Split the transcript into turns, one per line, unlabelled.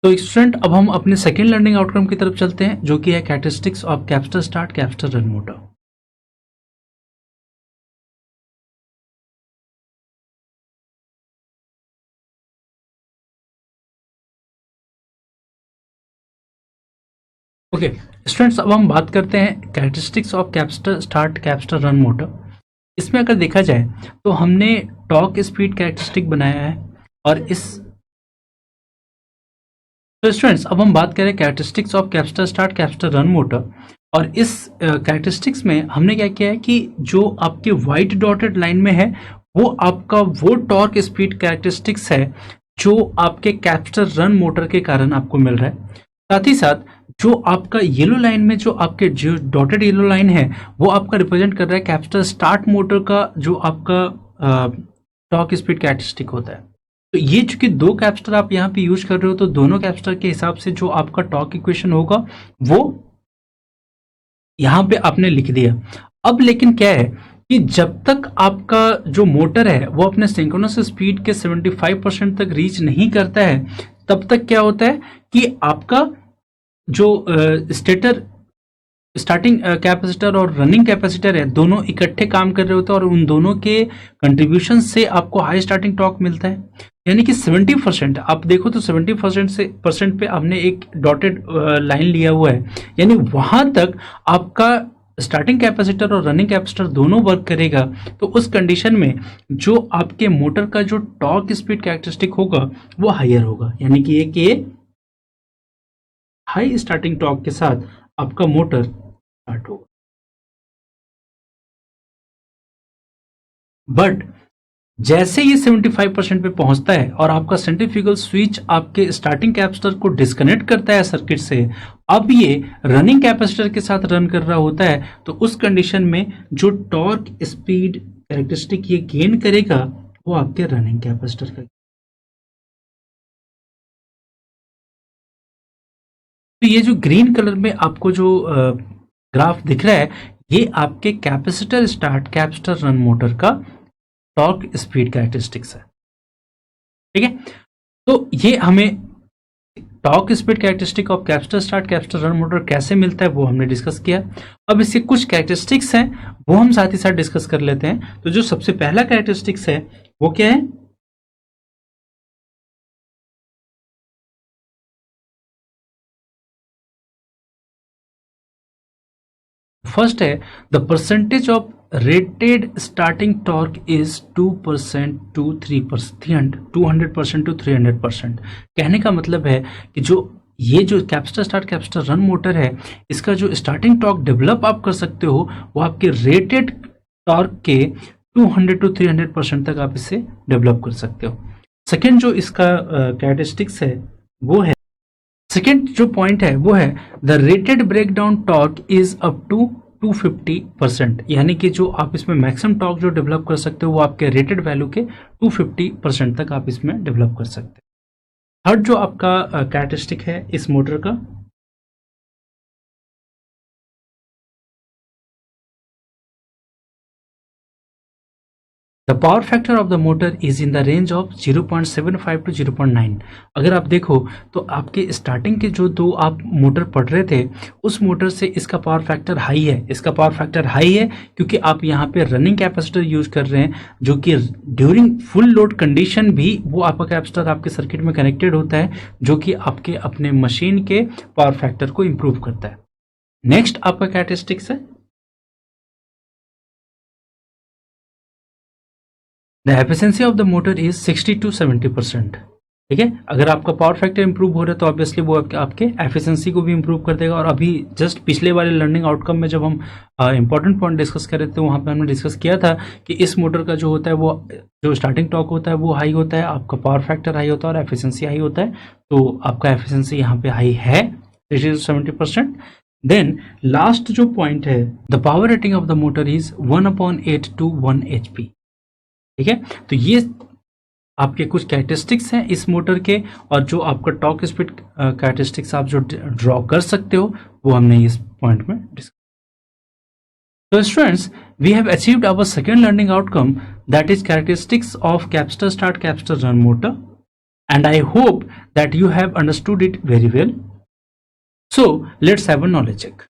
तो स्टूडेंट अब हम अपने सेकेंड लर्निंग आउटकम की तरफ चलते हैं, जो कि है characteristics of कैप्स्टर start कैप्स्टर run motor. Okay students, अब हम बात करते हैं characteristics of कैप्स्टर start कैप्स्टर run motor. इसमें अगर देखा जाए तो हमने टॉर्क स्पीड कैरेक्टरिस्टिक बनाया है, और इस तो स्टूडेंट्स अब हम बात करें characteristics of कैप्स्टर start कैप्स्टर run motor. और इस कैरेक्टरिस्टिक्स में हमने क्या किया है कि जो आपके व्हाइट डॉटेड लाइन में है वो आपका वो टॉर्क स्पीड कैरेक्टरिस्टिक्स है जो आपके कैप्स्टर रन मोटर के कारण आपको मिल रहा है। साथ ही साथ जो आपका येलो लाइन में जो आपके जो डॉटेड येलो लाइन है वो आपका रिप्रेजेंट कर रहा है कैप्स्टर स्टार्ट मोटर का जो आपका टॉर्क स्पीड कैरेक्टरिस्टिक होता है। तो ये चूंकि दो कैप्स्टर आप यहाँ पे यूज कर रहे हो, तो दोनों कैप्स्टर के हिसाब से जो आपका टॉर्क इक्वेशन होगा वो यहाँ पे आपने लिख दिया। अब लेकिन क्या है कि जब तक आपका जो मोटर है वो अपने सिंक्रोनस स्पीड के 75% तक रीच नहीं करता है, तब तक क्या होता है कि आपका जो स्टेटर स्टार्टिंग कैपेसिटर और रनिंग कैपेसिटर है दोनों इकट्ठे काम कर रहे होते हैं, और उन दोनों के कंट्रीब्यूशन से आपको हाई स्टार्टिंग टॉर्क मिलता है। यानी कि 70%, आप देखो तो 70% से परसेंट पे आपने एक डॉटेड लाइन लिया हुआ है, यानी वहां तक आपका स्टार्टिंग कैपेसिटर और रनिंग कैपेसिटर दोनों वर्क करेगा। तो उस कंडीशन में जो आपके मोटर का जो टॉर्क स्पीड कैरेक्टरिस्टिक होगा वो हायर होगा, यानी कि एक हाई स्टार्टिंग टॉर्क के साथ आपका मोटर स्टार्ट होगा। बट जैसे ये 75% पे पहुंचता है और आपका सेंट्रीफ्यूगल स्विच आपके स्टार्टिंग कैपेसिटर को डिस्कनेक्ट करता है सर्किट से, अब ये रनिंग कैपेसिटर के साथ रन कर रहा होता है, तो उस कंडीशन में जो टॉर्क स्पीड कैरेक्टरिस्टिक ये गेन करेगा वो आपके रनिंग कैपेसिटर का। तो ये जो ग्रीन कलर में आपको जो ग्राफ दिख रहा है ये आपके capacitor start capacitor run motor का टॉर्क स्पीड कैरेक्टरिस्टिक्स है। ठीक है, तो ये हमें torque speed characteristic of capacitor start capacitor run motor कैसे मिलता है वो हमने डिस्कस किया। अब इसके कुछ कैरेक्टरिस्टिक्स हैं वो हम साथ ही साथ डिस्कस कर लेते हैं। तो जो सबसे पहला कैरेक्टरिस्टिक्स है वो क्या है? फर्स्ट है the percentage of rated starting torque is 2% to 3%, 200% to 300%। कहने का मतलब है कि जो ये जो capacitor start capacitor run motor है इसका जो स्टार्टिंग टॉर्क डेवलप आप कर सकते हो वो आपके रेटेड टॉर्क के 200 टू 300% तक आप इसे डेवलप कर सकते हो। सेकेंड जो इसका कैरेक्टरिस्टिक्स है वो है, सेकेंड जो पॉइंट है वो है the rated breakdown torque is up to 250%, यानी कि जो आप इसमें मैक्सिमम टॉर्क जो डेवलप कर सकते हो वो आपके रेटेड वैल्यू के 250% तक आप इसमें डेवलप कर सकते हो। थर्ड जो आपका कैरेक्टरिस्टिक है इस मोटर का, the power factor of the motor is in the range of 0.75 to 0.9। अगर आप देखो तो आपके स्टार्टिंग के जो दो आप मोटर पढ़ रहे थे उस मोटर से इसका पावर फैक्टर हाई है। इसका पावर फैक्टर हाई है क्योंकि आप यहाँ पे रनिंग कैपेसिटर यूज कर रहे हैं जो कि ड्यूरिंग फुल लोड कंडीशन भी वो आपका कैपेसिटर आपके सर्किट में कनेक्टेड होता है, जो कि आपके अपने मशीन के पावर फैक्टर को इम्प्रूव करता है। नेक्स्ट आपका कैरेक्टरिस्टिक्स है the efficiency of the motor is 60 to 70%। ठीक है, अगर आपका पावर फैक्टर इंप्रूव हो रहा है तो ऑब्वियसली वो आपके एफिशिएंसी को भी इंप्रूव कर देगा। और अभी जस्ट पिछले वाले लर्निंग आउटकम में जब हम इंपॉर्टेंट पॉइंट डिस्कस कर रहे थे वहाँ पे हमने डिस्कस किया था कि इस मोटर का जो होता है वो जो स्टार्टिंग टॉर्क होता है वो हाई होता है, आपका पावर फैक्टर हाई होता है और एफिशिएंसी हाई होता है। तो आपका एफिशिएंसी यहाँ पे हाई है 60 टू 70%। देन लास्ट जो पॉइंट है the power rating of the motor is 1/8 to 1 HP। ठीक है, तो ये आपके कुछ कैरेक्टरिस्टिक्स हैं इस मोटर के, और जो आपका टॉर्क स्पीड कैरेक्टरिस्टिक्स आप जो ड्रॉ कर सकते हो वो हमने इस पॉइंट में डिस्कस। तो students we have achieved our second learning outcome that is characteristics of capacitor start capacitor run motor. and I hope that you have understood it very well. So let's have a knowledge check.